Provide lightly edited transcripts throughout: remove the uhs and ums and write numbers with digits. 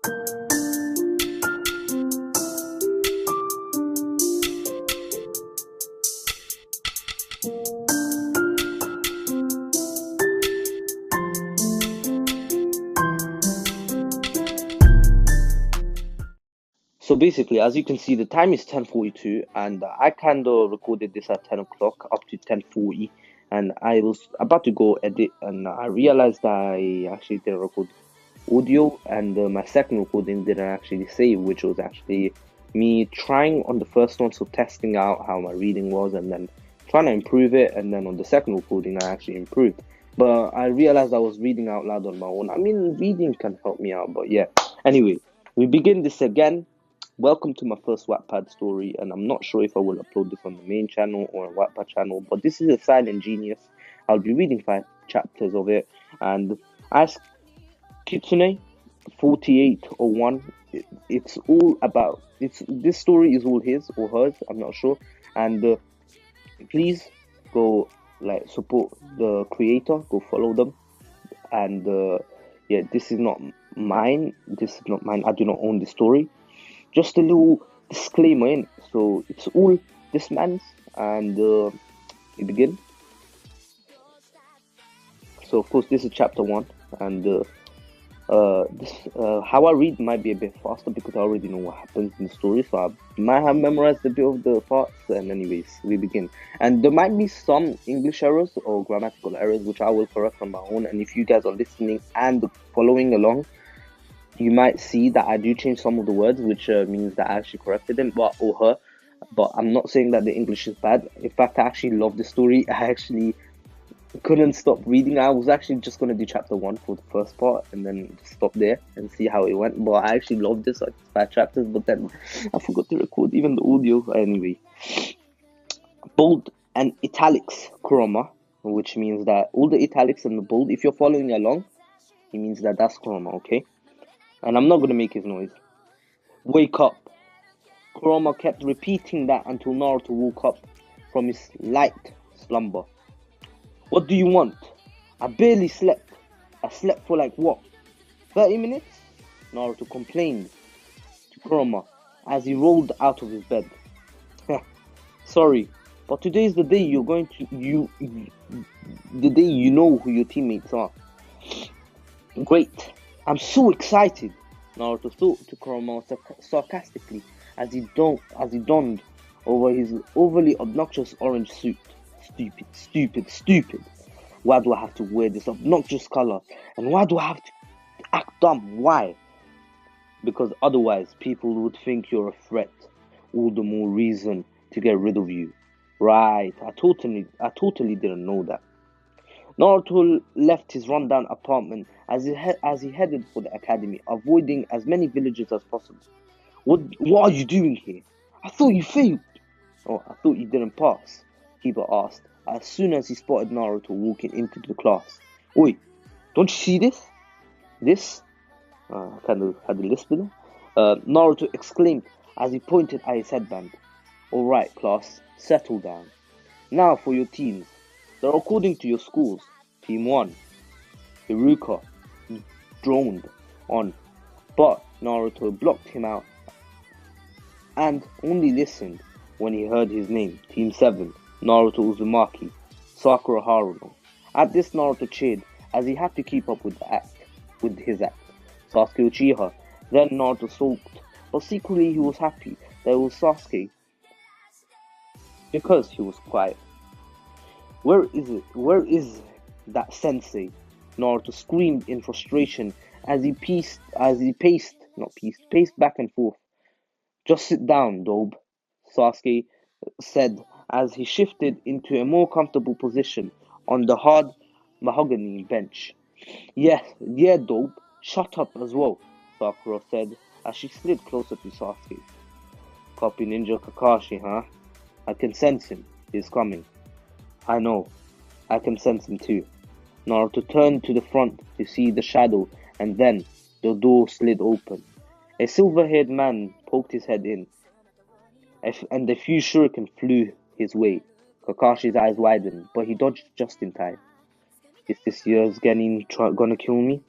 So basically, as you can see, the time is 10:42, and I kind of recorded this at 10 o'clock up to 10:40, and I was about to go edit, and I realized that I actually didn't record audio, and my second recording didn't actually save, which was actually me trying on the first one, so testing out how my reading was, and then trying to improve it, and then on the second recording, I actually improved. But I realized I was reading out loud on my own. I mean, reading can help me out, but yeah. Anyway, we begin this again. Welcome to my first WattPad story, and I'm not sure if I will upload this on the main channel or a WattPad channel, but this is a Silent Genius. I'll be reading 5 chapters of it, and as Kitsune 4801, it's all about, this story is all his or hers, I'm not sure, and please go like support the creator, go follow them, and yeah, this is not mine, I do not own the story. Just a little disclaimer in. So it's all this man's, and we begin. So of course this is chapter 1, and this how I read might be a bit faster because I already know what happens in the story, so I might have memorized a bit of the parts. And anyways, we begin. And there might be some English errors or grammatical errors which I will correct on my own. And if you guys are listening and following along, you might see that I do change some of the words, which means that I actually corrected him or her. But I'm not saying that the English is bad. In fact, I actually love the story. I actually couldn't stop reading. I was actually just going to do chapter 1 for the first part and then stop there and see how it went. But I actually loved this, like 5 chapters. But then I forgot to record even the audio. Anyway, bold and italics chroma, which means that all the italics and the bold, if you're following along, it means that that's chroma, okay? And I'm not going to make his noise. Wake up. Kurama kept repeating that until Naruto woke up from his light slumber. What do you want? I barely slept. I slept for like what? 30 minutes? Naruto complained to Kurama as he rolled out of his bed. Sorry, but today is the day you're going to the day you know who your teammates are. Great. I'm so excited, Naruto thought to Kurama sarcastically as he donned over his overly obnoxious orange suit. Stupid, stupid, stupid. Why do I have to wear this obnoxious color? And why do I have to act dumb? Why? Because otherwise people would think you're a threat. All the more reason to get rid of you. Right, I totally didn't know that. Naruto left his rundown apartment as he headed for the academy, avoiding as many villagers as possible. What are you doing here? I thought you failed. Oh, I thought you didn't pass, Kiba asked as soon as he spotted Naruto walking into the class. Wait, don't you see this? This? I kind of had a lisp there. Naruto exclaimed as he pointed at his headband. Alright, class, settle down. Now for your teams. They're according to your schools. Team 1, Iruka, droned on, but Naruto blocked him out and only listened when he heard his name. Team 7, Naruto Uzumaki, Sakura Haruno. At this, Naruto cheered as he had to keep up with his act. Sasuke Uchiha. Then Naruto sulked, but secretly he was happy that it was Sasuke because he was quiet. Where is it? Where is that sensei? Naruto screamed in frustration as he paced back and forth. Just sit down, Dobe, Sasuke said as he shifted into a more comfortable position on the hard mahogany bench. Yeah, Dobe, shut up as well, Sakura said as she slid closer to Sasuke. Copy Ninja Kakashi, huh? I can sense him. He's coming. I know. I can sense him too. Naruto turned to the front to see the shadow, and then the door slid open. A silver-haired man poked his head in, and a few shuriken flew his way. Kakashi's eyes widened, but he dodged just in time. Is this year's Genin gonna kill me?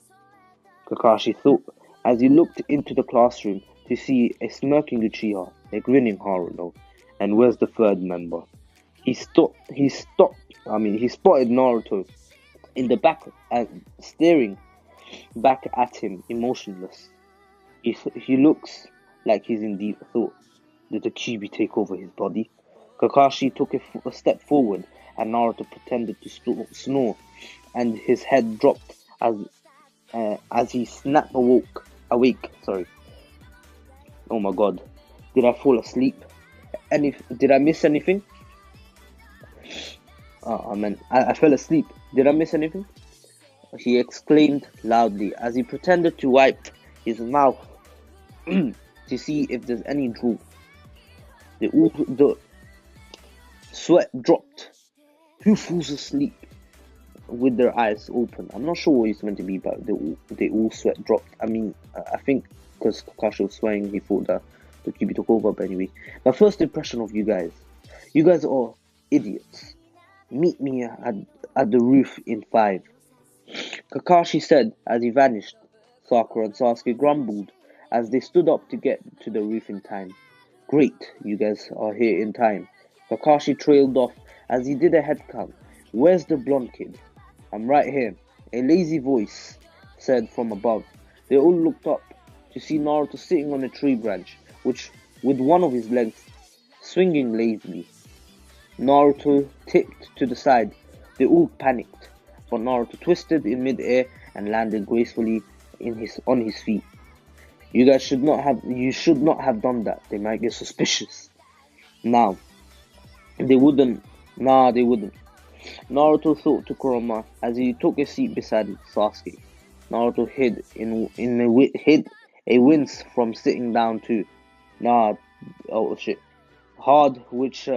Kakashi thought as he looked into the classroom to see a smirking Uchiha, a grinning Haruno, and where's the third member? He spotted Naruto in the back, staring back at him, emotionless. He looks like he's in deep thought. Did the chibi take over his body? Kakashi took a step forward, and Naruto pretended to snore, and his head dropped as he snapped awake. Sorry. Oh my God, did I fall asleep? Did I miss anything? I fell asleep. Did I miss anything? He exclaimed loudly as he pretended to wipe his mouth to see if there's any drool. The sweat dropped. Who falls asleep with their eyes open? I'm not sure what it's meant to be, but they all sweat dropped. I think because Kakashi was swearing, he thought that the Kyuubi took over. But anyway, my first impression of you guys are idiots. Meet me at the roof in 5. Kakashi said as he vanished. Sakura and Sasuke grumbled as they stood up to get to the roof in time. Great, you guys are here in time. Kakashi trailed off as he did a head count. Where's the blonde kid? I'm right here, a lazy voice said from above. They all looked up to see Naruto sitting on a tree branch, with one of his legs swinging lazily. Naruto tipped to the side. They all panicked, but Naruto twisted in mid-air and landed gracefully on his feet. You should not have done that. They might get suspicious. They wouldn't. Naruto thought to Kurama as he took a seat beside Sasuke. Naruto hid a wince from sitting down too. Hard, which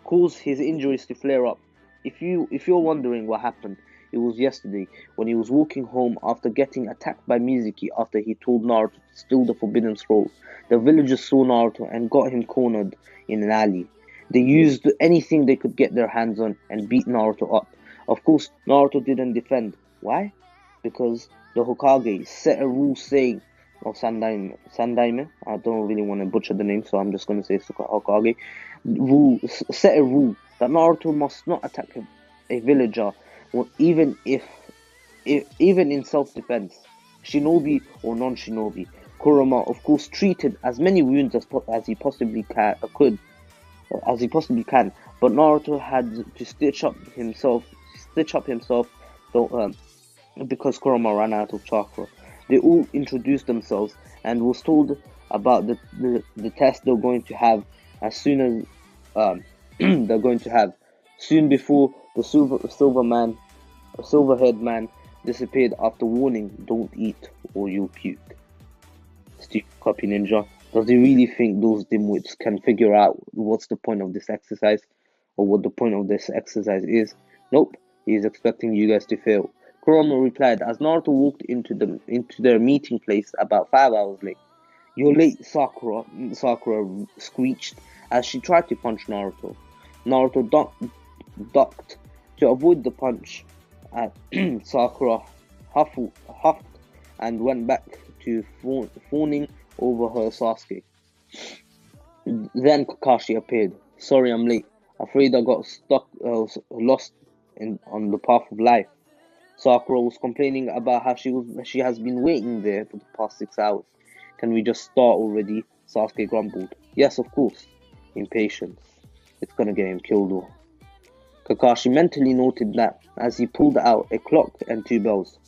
caused his injuries to flare up. If you're wondering what happened, it was yesterday when he was walking home after getting attacked by Mizuki after he told Naruto to steal the Forbidden Scroll. The villagers saw Naruto and got him cornered in an alley. They used anything they could get their hands on and beat Naruto up. Of course, Naruto didn't defend. Why? Because the Hokage set a rule saying, or Sandaime, I don't really want to butcher the name, so I'm just going to say Hokage, set a rule that Naruto must not attack a villager, even in self-defense, shinobi or non-shinobi. Kurama, of course, treated as many wounds as he possibly can, but Naruto had to stitch up himself because Kurama ran out of chakra. They all introduced themselves and was told about the test they're going to have soon before the silver-haired man disappeared after warning, don't eat or you'll puke. Stupid copy ninja. Does he really think those dimwits can figure out what's the point of this exercise? Or what the point of this exercise is? Nope, he is expecting you guys to fail. Kurama replied as Naruto walked into their meeting place about 5 hours late. You're late, Sakura screeched as she tried to punch Naruto. Naruto ducked to avoid the punch. Sakura huffed and went back to fawning over her Sasuke. Then Kakashi appeared. Sorry I'm late. Afraid I got lost on the path of life. Sakura was complaining about how she has been waiting there for the past 6 hours. Can we just start already? Sasuke grumbled. Yes, of course. Impatience. It's gonna get him killed though. Kakashi mentally noted that as he pulled out a clock and 2 bells.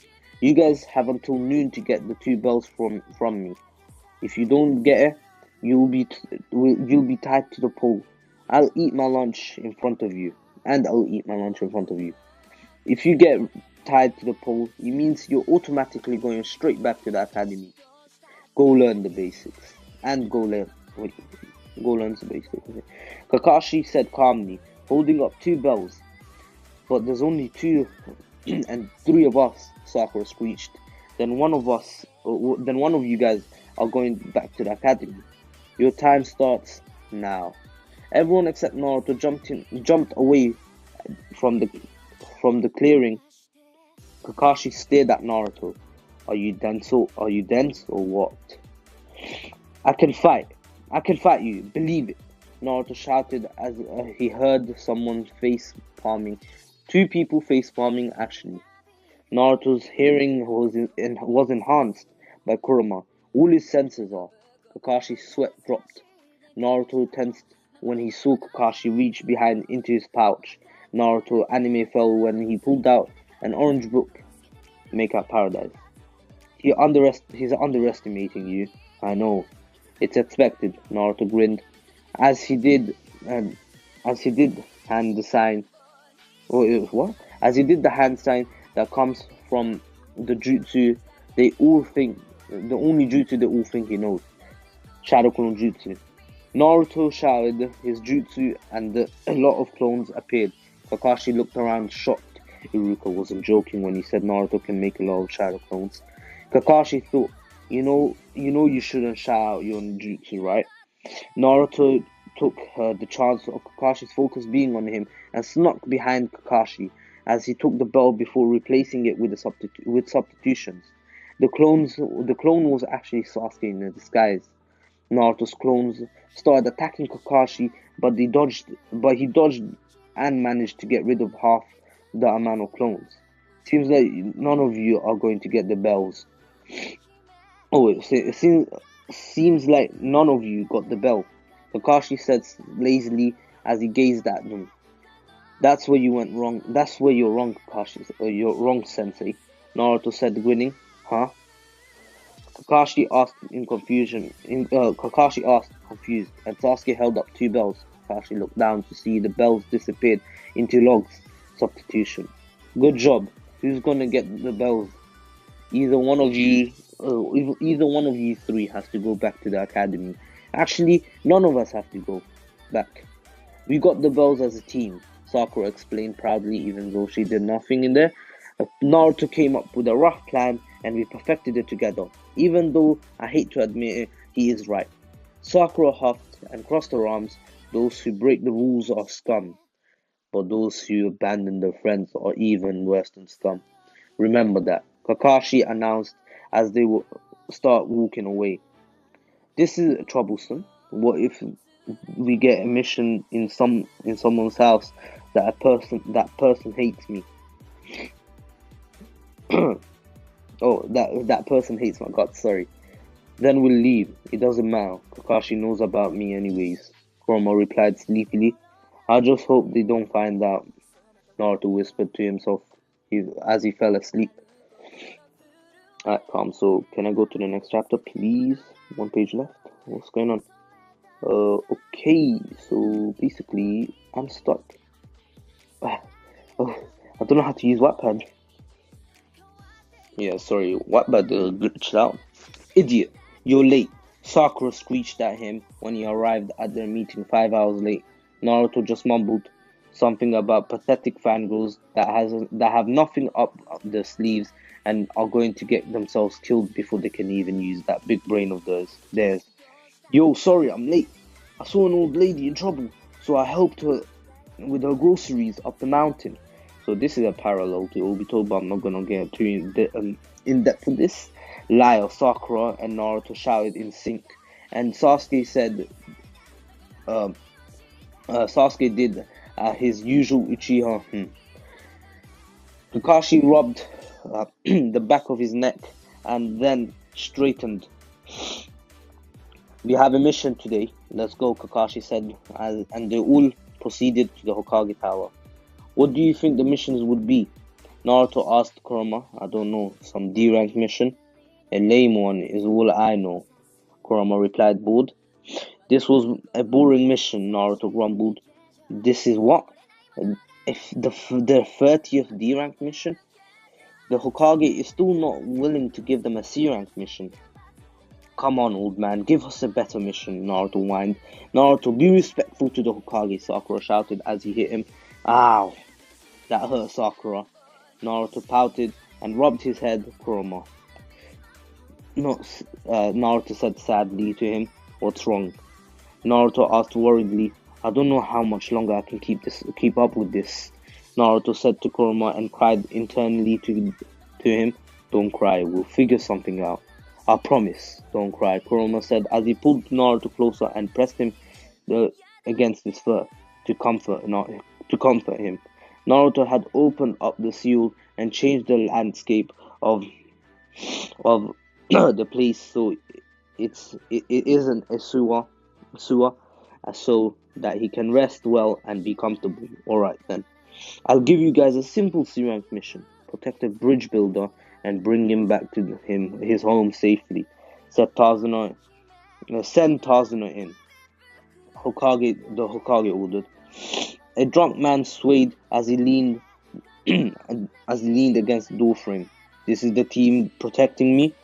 You guys have until noon to get the 2 bells from me. If you don't get it, you'll be tied to the pole. I'll eat my lunch in front of you. If you get tied to the pole, it means you're automatically going straight back to the academy. Go learn the basics. Go learn the basics. Kakashi said calmly, holding up 2 bells. But there's only 2 and 3 of us, Sakura screeched. Then one of you guys are going back to the academy. Your time starts now. Everyone except Naruto jumped away from the clearing. Kakashi stared at Naruto. Are you dense or what? I can fight. I can fight you. Believe it. Naruto shouted as he heard someone face palming. Two people face palming actually. Naruto's hearing was enhanced by Kurama. All his senses are. Kakashi's sweat dropped. Naruto tensed when he saw Kakashi reach behind into his pouch. Naruto anime fell when he pulled out an orange book. Make up paradise. He's underestimating you. I know. It's expected. Naruto grinned as he did hand the sign. Oh, it was what? As he did the hand sign that comes from the jutsu they all think, the only jutsu they all think he knows. Shadow Clone Jutsu. Naruto shouted his jutsu and a lot of clones appeared. Kakashi looked around shocked. Iruka wasn't joking when he said Naruto can make a lot of shadow clones. Kakashi thought, you shouldn't shout out your jutsu, right? Naruto took the chance of Kakashi's focus being on him and snuck behind Kakashi as he took the bell before replacing it with substitutions. The clone was actually Sasuke in a disguise. Naruto's clones started attacking Kakashi, but he dodged and managed to get rid of half the amount of clones. Seems like none of you are going to get the bells. Oh, it seems like none of you got the bell, Kakashi said lazily as he gazed at them. That's where you went wrong. That's where you're wrong, Kakashi. You're wrong, Sensei. Naruto said, grinning. Huh? Kakashi asked, confused, and Sasuke held up two bells. Kakashi looked down to see the bells disappeared into logs. Substitution. Good job. Who's gonna get the bells? Either one of you three has to go back to the academy. Actually, none of us have to go back. We got the bells as a team, Sakura explained proudly, even though she did nothing in there. Naruto came up with a rough plan and we perfected it together. Even though I hate to admit it, he is right. Sakura huffed and crossed her arms. Those who break the rules are scum, but those who abandon their friends are even worse than scum. Remember that, Kakashi announced as they would start walking away. This is troublesome. What if we get a mission in someone's house that person hates me? Oh, that person hates my guts, sorry. Then we'll leave. It doesn't matter. Kakashi knows about me anyways. Kurama replied sleepily. I just hope they don't find out, Naruto whispered to himself as he fell asleep. Alright, calm. So, can I go to the next chapter, please? One page left. What's going on? Okay. So, basically, I'm stuck. Oh, I don't know how to use WattPad. Yeah, sorry. WattPad glitched out. Idiot. You're late. Sakura screeched at him when he arrived at their meeting 5 hours late. Naruto just mumbled something about pathetic fangirls that have nothing up their sleeves and are going to get themselves killed before they can even use that big brain of theirs. Yo, sorry, I'm late. I saw an old lady in trouble, so I helped her with her groceries up the mountain. So this is a parallel to Obito, but I'm not gonna get too in depth with this. Liar, Sakura and Naruto shouted in sync, and Sasuke said, Sasuke did his usual Uchiha. Kakashi rubbed the back of his neck and then straightened. We have a mission today. Let's go, Kakashi said, and they all proceeded to the Hokage Tower. What do you think the missions would be? Naruto asked Kurama. I don't know, some D-rank mission? A lame one is all I know, Kurama replied, bored. This was a boring mission, Naruto grumbled. This is what? If the 30th D-rank mission? The Hokage is still not willing to give them a C-rank mission. Come on, old man, give us a better mission, Naruto whined. Naruto, be respectful to the Hokage, Sakura shouted as he hit him. Ow! That hurt Sakura. Naruto pouted and rubbed his head. Kurama. Naruto said sadly to him, what's wrong? Naruto asked worriedly, I don't know how much longer I can keep up with this. Naruto said to Kurama and cried internally to him, Don't cry, we'll figure something out. I promise, don't cry, Kurama said as he pulled Naruto closer and pressed him uh, against his fur to comfort him. Naruto had opened up the seal and changed the landscape of the place so it isn't a sewer so that he can rest well and be comfortable. Alright then. I'll give you guys a simple C-rank mission. Protect a bridge builder and bring him back to his home safely. Send Tazuna in. The Hokage ordered. A drunk man swayed as he leaned against the doorframe. This is the team protecting me?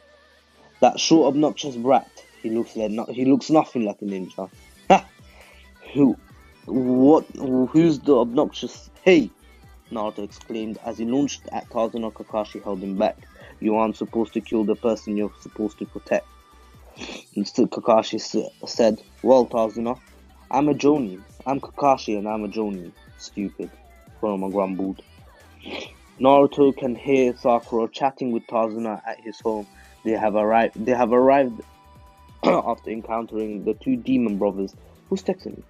That short, obnoxious brat. He looks nothing like a ninja. Ha! Who's the obnoxious? Hey! Naruto exclaimed as he launched at Tazuna. Kakashi held him back. You aren't supposed to kill the person you're supposed to protect. Instead, Kakashi said, well, Tazuna, I'm a Jonin. I'm Kakashi and I'm a Jonin. Stupid. Kurama grumbled. Naruto can hear Sakura chatting with Tazuna at his home. They have arrived after encountering the two demon brothers. Who's texting me?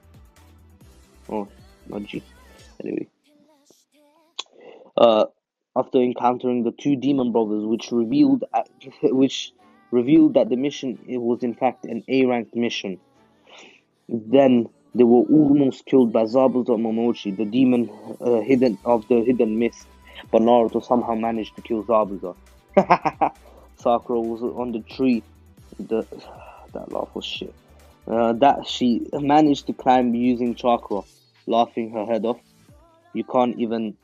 Oh, Naji. Anyway. After encountering the two demon brothers, which revealed that the mission was in fact an A-ranked mission. Then they were almost killed by Zabuza Momochi, the demon hidden mist, but Naruto somehow managed to kill Zabuza. Sakura was on the tree. That laugh was shit. That she managed to climb using chakra, laughing her head off. You can't even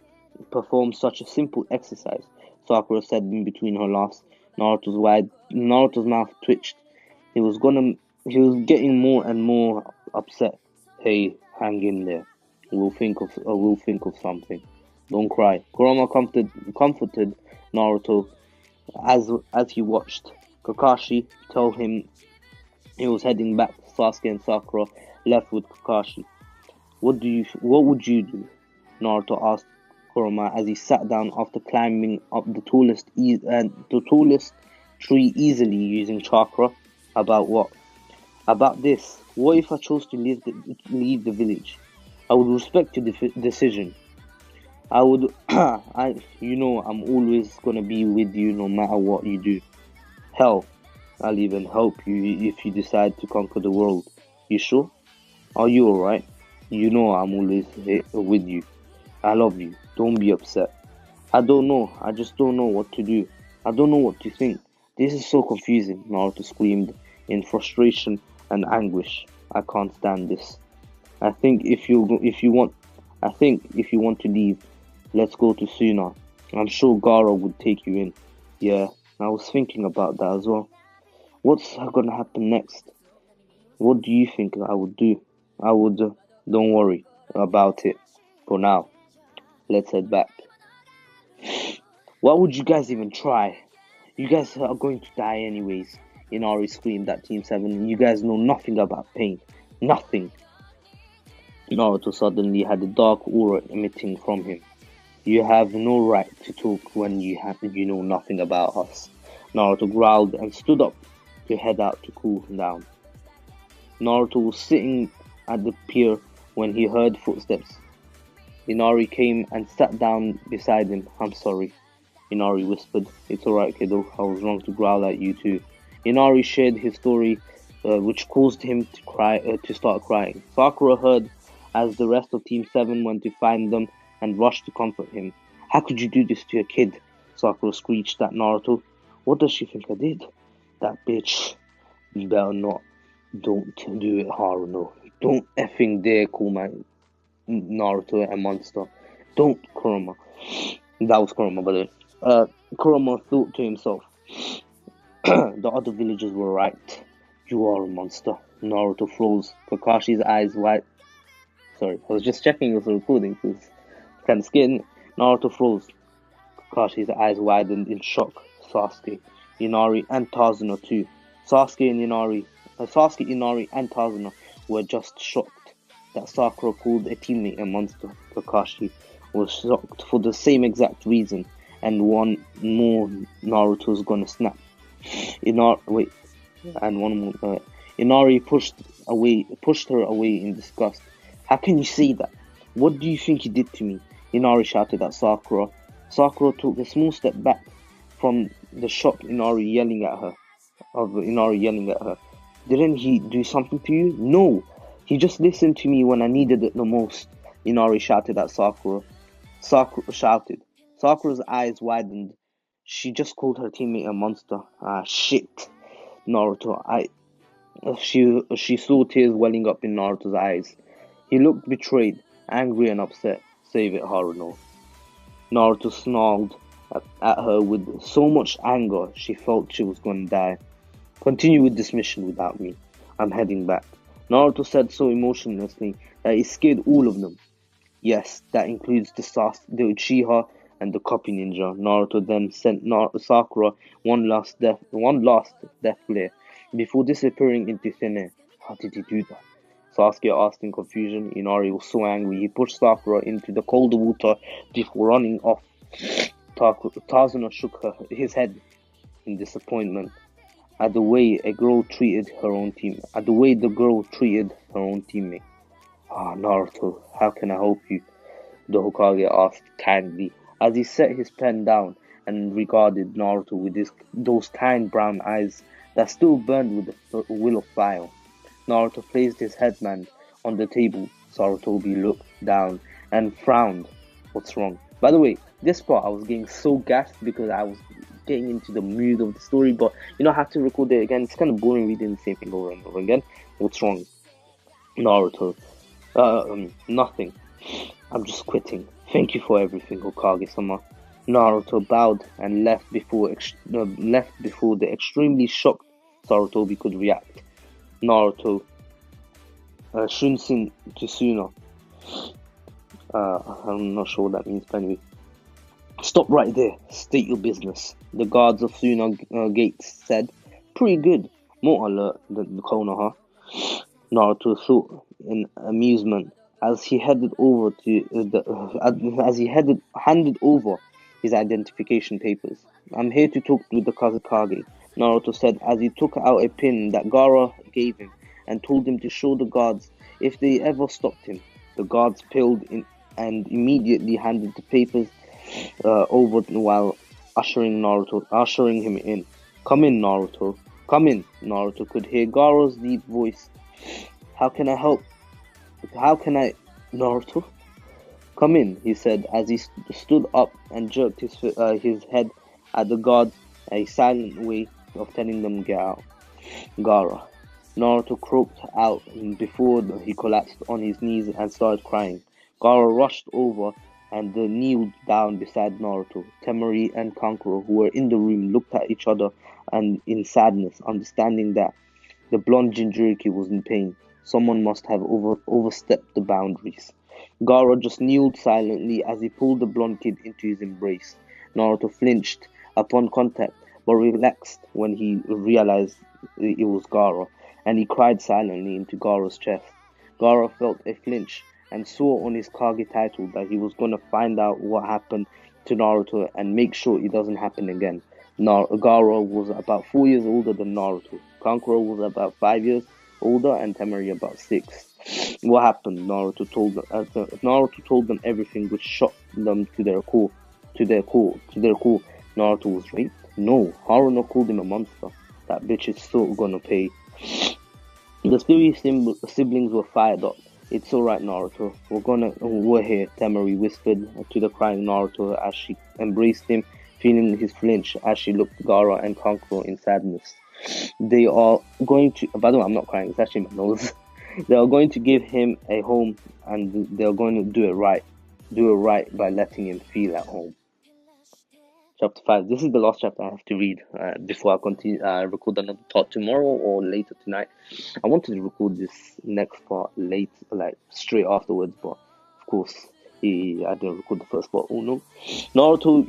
perform such a simple exercise, Sakura said in between her laughs. Naruto's mouth twitched. He was getting more and more upset. Hey, hang in there. We'll think of something. Don't cry. Kurama comforted Naruto as he watched Kakashi tell him he was heading back. Sasuke and Sakura left with Kakashi. What would you do? Naruto asked Kurama as he sat down after climbing up the tallest tree easily using chakra. About what? About this. What if I chose to leave the village? I would respect your decision. I would. I'm always gonna be with you no matter what you do. Hell, I'll even help you if you decide to conquer the world. You sure? Are you alright? You know I'm always with you. I love you. Don't be upset. I don't know. I just don't know what to do. I don't know what to think. This is so confusing, Naruto screamed in frustration and anguish. I can't stand this. I think if you want to leave, let's go to Suna. I'm sure Gaara would take you in. Yeah, I was thinking about that as well. What's gonna happen next? What do you think I would do? Don't worry about it for now. Let's head back. Why would you guys even try? You guys are going to die anyways. Inari screamed at Team 7. You guys know nothing about pain. Nothing. Naruto suddenly had a dark aura emitting from him. You have no right to talk when you know nothing about us. Naruto growled and stood up to head out to cool down. Naruto was sitting at the pier when he heard footsteps. Inari came and sat down beside him. I'm sorry, Inari whispered. It's alright, kiddo. I was wrong to growl at you too. Inari shared his story, which caused him to start crying. Sakura heard as the rest of Team 7 went to find them and rushed to comfort him. How could you do this to your kid? Sakura screeched at Naruto. What does she think I did? That bitch. You better not. Don't do it, Haruno. Don't effing dare call my Naruto a monster. Don't, Kurama. That was Kurama, by the way. Kurama thought to himself. The other villagers were right. You are a monster. Naruto froze. Kakashi's eyes wide. Sorry, I was just checking if the recording because it's kind of scared. Naruto froze. Kakashi's eyes widened in shock. Sasuke, Inari, and Tazuna too. Sasuke, Inari, and Tazuna were just shocked that Sakura called a teammate a monster. Kakashi was shocked for the same exact reason, and one more Naruto's gonna snap. Wait, and one more. Inari pushed her away in disgust. How can you say that? What do you think you did to me? Inari shouted at Sakura. Sakura took a small step back from the shock Inari yelling at her. Didn't he do something to you? No, he just listened to me when I needed it the most. Inari shouted at Sakura. Sakura shouted. Sakura's eyes widened. She just called her teammate a monster. Ah, shit. Naruto, she saw tears welling up in Naruto's eyes. He looked betrayed, angry and upset. Save it, Haruno. Naruto snarled at her with so much anger she felt she was going to die. Continue with this mission without me. I'm heading back. Naruto said so emotionlessly that it scared all of them. Yes, that includes the Uchiha and the copy ninja. Naruto then sent Sakura one last death glare before disappearing into thin air. How did he do that? Sasuke asked in confusion. Inari was so angry he pushed Sakura into the cold water before running off. Tazuna shook his head in disappointment at the way the girl treated her own teammate. Ah, Naruto, how can I help you? The Hokage asked kindly as he set his pen down and regarded Naruto with those kind brown eyes that still burned with the will of fire. Naruto placed his headband on the table. Sarutobi looked down and frowned. What's wrong? By the way, this part I was getting so gassed because I was getting into the mood of the story, but I have to record it again. It's kind of boring reading the same thing over and over again. What's wrong? Naruto. Nothing. I'm just quitting. Thank you for everything, Hokage-sama. Naruto bowed and left before the extremely shocked Sarutobi could react. Naruto, Shunsin Jisuna. I'm not sure what that means, but anyway. Stop right there. State your business. The guards of Suna gates said. Pretty good. More alert than the Konoha. Naruto thought in amusement as he handed over his identification papers. I'm here to talk with the Kazekage, Naruto said as he took out a pin that Gaara gave him and told him to show the guards if they ever stopped him. The guards paled in and immediately handed the papers over while ushering him in. Come in, Naruto. Come in. Naruto could hear Gaara's deep voice. How can I help? Naruto? Come in, he said as he stood up and jerked his head at the guards, a silent way of telling them get out. Gaara. Naruto croaked out before he collapsed on his knees and started crying. Gaara rushed over and kneeled down beside Naruto. Temari and Kankuro, who were in the room, looked at each other and in sadness, understanding that the blonde Jinchuriki was in pain. Someone must have overstepped the boundaries. Gaara just kneeled silently as he pulled the blonde kid into his embrace. Naruto flinched upon contact, but relaxed when he realized it was Gaara, and he cried silently into Gaara's chest. Gaara felt a flinch and saw on his Kage title that he was going to find out what happened to Naruto and make sure it doesn't happen again. Gaara was about 4 years older than Naruto. Kankuro was about 5 years older and Temari about 6. What happened? Naruto told them everything, which shocked them to their core. Naruto was raped? No, Haruno called him a monster. That bitch is still gonna pay. The three siblings were fired up. It's alright, Naruto. We're here, Temari whispered to the crying Naruto as she embraced him, feeling his flinch as she looked at Gaara and Kankuro in sadness. They are going to... By the way, I'm not crying. It's actually my nose. They are going to give him a home, and they are going to do it right. Do it right by letting him feel at home. Chapter 5. This is the last chapter I have to read before I continue. Record another part tomorrow or later tonight. I wanted to record this next part late, like straight afterwards, but of course I didn't record the first part. Oh no, Naruto,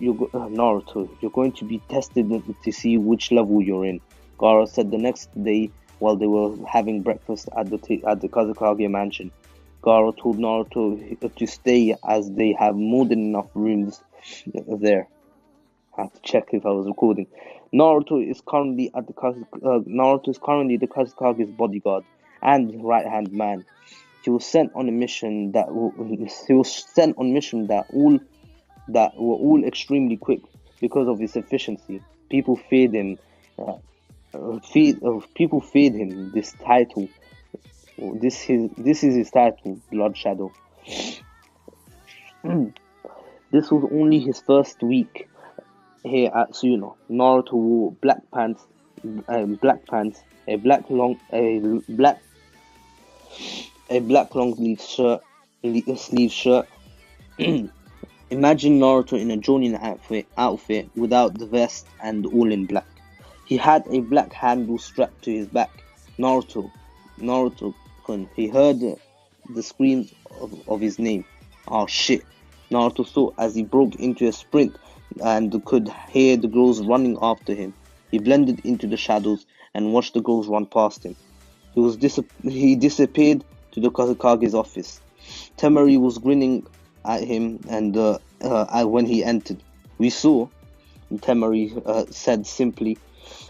you're going to be tested to see which level you're in. Gaara said the next day while they were having breakfast at the Kazekage mansion. Gaara told Naruto to stay as they have more than enough rooms there. I have to check if I was recording. Naruto is currently the Kazekage's bodyguard and right-hand man. He was sent on a mission that were all extremely quick because of his efficiency. People feared him. People feared him. This title. This is his title, Blood Shadow. This was only his first week here at Suno. Naruto wore black pants, a black long sleeve shirt. Imagine Naruto in a Jonin outfit without the vest and all in black. He had a black handle strapped to his back. Naruto, he heard the screams of his name. Oh shit. Naruto thought as he broke into a sprint and could hear the girls running after him. He blended into the shadows and watched the girls run past him. He disappeared to the Kazekage's office. Temari was grinning at him and when he entered. We saw, Temari said simply.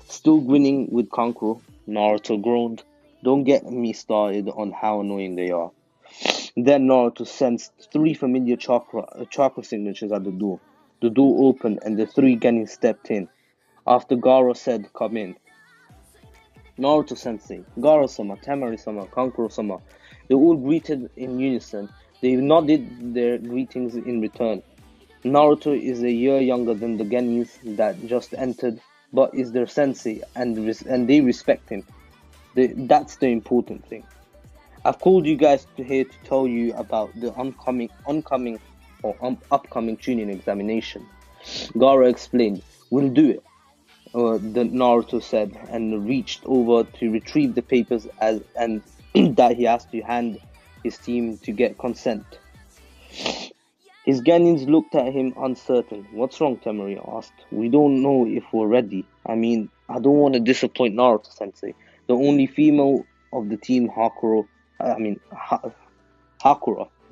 Still grinning with Kankuro, Naruto groaned. Don't get me started on how annoying they are. Then Naruto sensed 3 familiar chakra signatures at the door. The door opened and the 3 Genin stepped in. After Gaara said, "Come in." Naruto-sensei, Gaara-sama, Temari-sama, Kankuro-sama. They all greeted in unison. They nodded their greetings in return. Naruto is a year younger than the Genins that just entered, but is their sensei and they respect him. That's the important thing. I've called you guys here to tell you about the upcoming tuning examination. Gaara explained. We'll do it, the Naruto said, and reached over to retrieve the papers and that he has to hand his team to get consent. His Genins looked at him uncertain. What's wrong, Temari asked. We don't know if we're ready. I mean, I don't want to disappoint Naruto-sensei. The only female of the team, Hakura,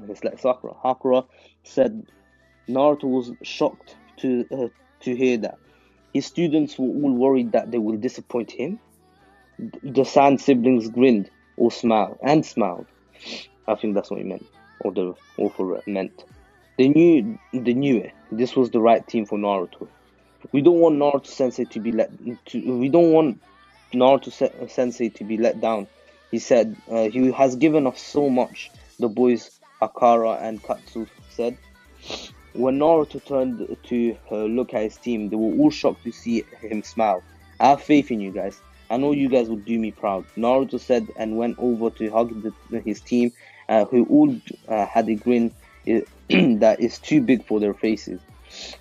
it's like Sakura. Hakura said Naruto was shocked to hear that. His students were all worried that they will disappoint him. The Sand siblings grinned or smiled. I think that's what he meant, or the author meant. They knew it. This was the right team for Naruto. We don't want Naruto-sensei to be let down. He said, he has given us so much, the boys Akara and Katsu said. When Naruto turned to look at his team, they were all shocked to see him smile. I have faith in you guys. I know you guys will do me proud, Naruto said and went over to hug his team, who all had a grin that is too big for their faces.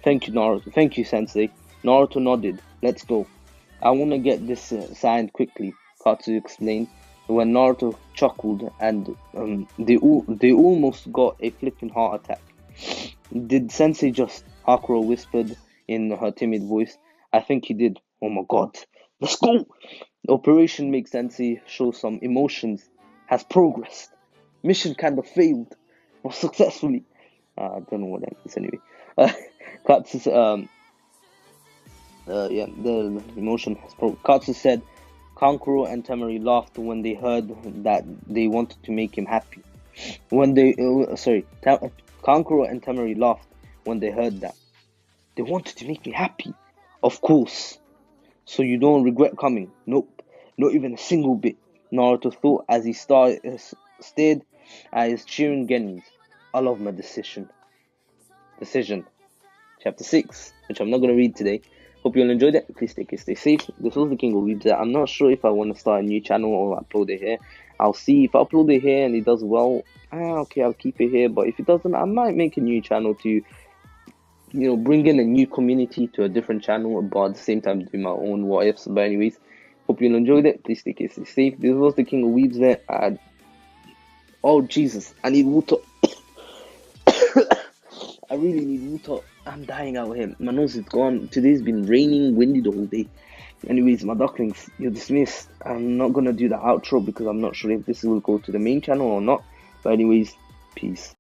Thank you, Naruto. Thank you, Sensei. Naruto nodded. Let's go. I want to get this signed quickly, Katsu explained. When Naruto chuckled and they almost got a flipping heart attack. Did Sensei just? Hakuro whispered in her timid voice. I think he did. Oh my god. Let's go! Operation Make Sensei show some emotions has progressed. Mission kind of failed. Or successfully. I don't know what that is anyway. Katsu, the emotion has progressed. Katsu said Kankuro and Temari laughed when they heard that they wanted to make him happy. Kankuro and Temari laughed when they heard that. They wanted to make me happy. Of course. So you don't regret coming? Nope. Not even a single bit. Naruto thought as he stared at his cheering Genins. I love my decision. Chapter 6, which I'm not going to read today. Hope you all enjoyed it. Please stay safe. This was the King of Weebs. I'm not sure if I want to start a new channel or upload it here. I'll see. If I upload it here and it does well, okay, I'll keep it here. But if it doesn't, I might make a new channel to, bring in a new community to a different channel, but at the same time do my own what ifs. But anyways, hope you all enjoyed it. Please stay safe. This was the King of Weebs there. Oh Jesus, I need water. I really need water. I'm dying out here. My nose is gone. Today's been raining, windy the whole day. Anyways, my ducklings, you're dismissed. I'm not gonna do the outro because I'm not sure if this will go to the main channel or not. But anyways, peace.